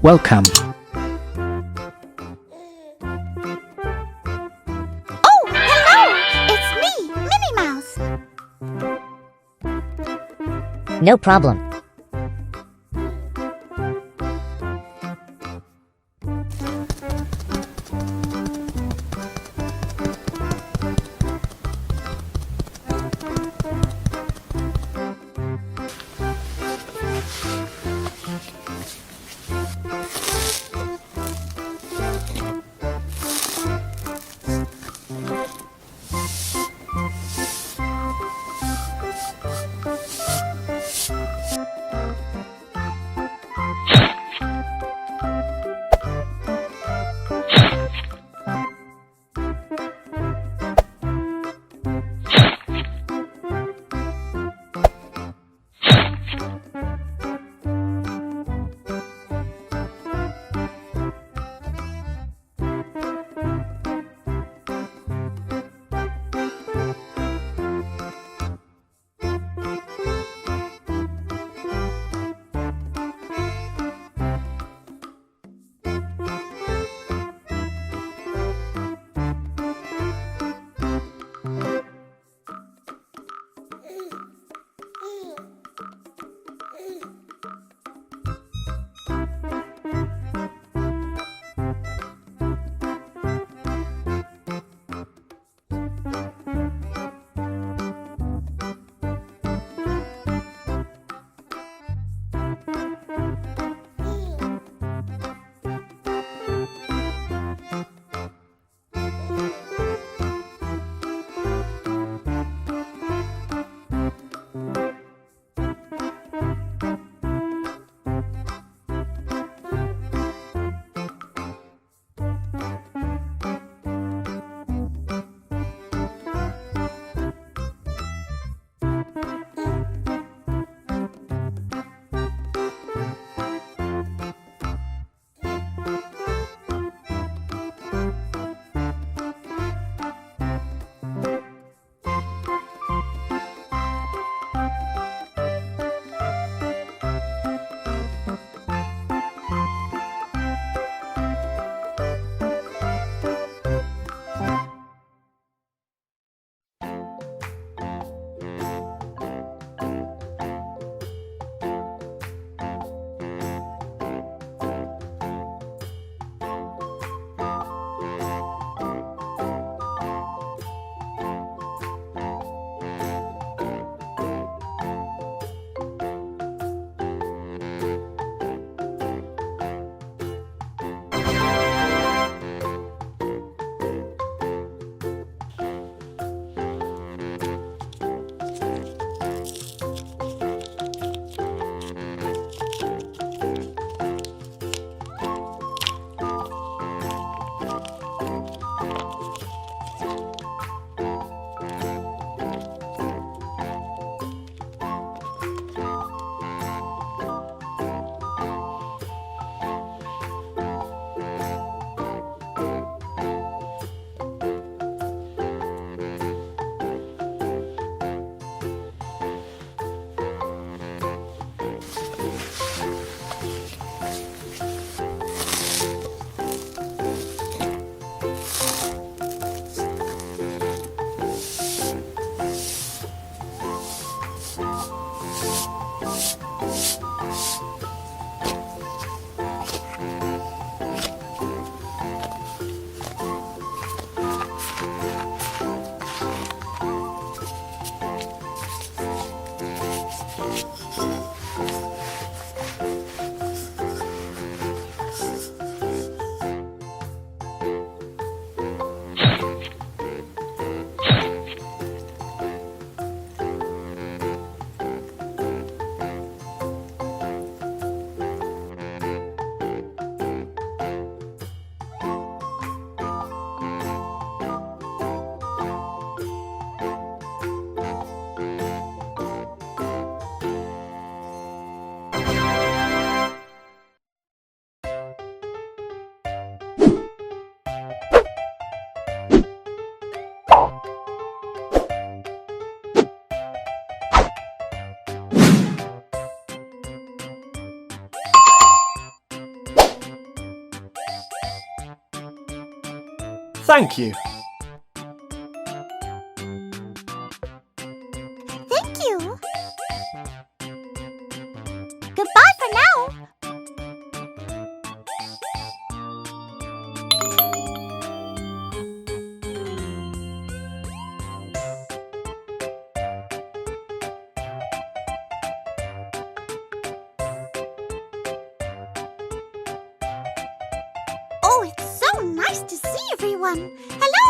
Welcome. Oh, hello! It's me, Minnie Mouse. No problem. Thank you. Thank you. Goodbye for now. Oh, it's so nice to see everyone. Hello!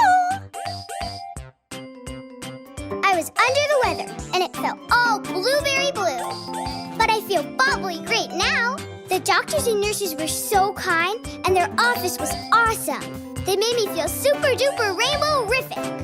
I was under the weather, and it felt all blueberry blue. But I feel bubbly great now. The doctors and nurses were so kind, and their office was awesome. They made me feel super duper rainbow-rific.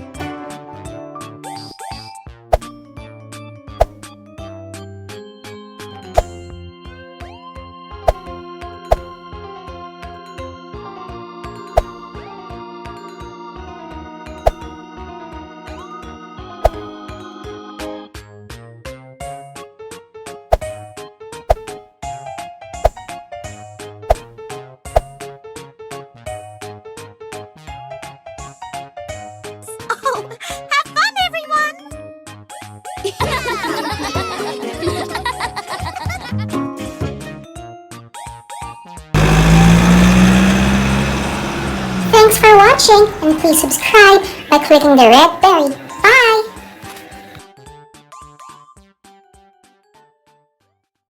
Oh, have fun, everyone! Thanks for watching, and please subscribe by clicking the red berry. Bye!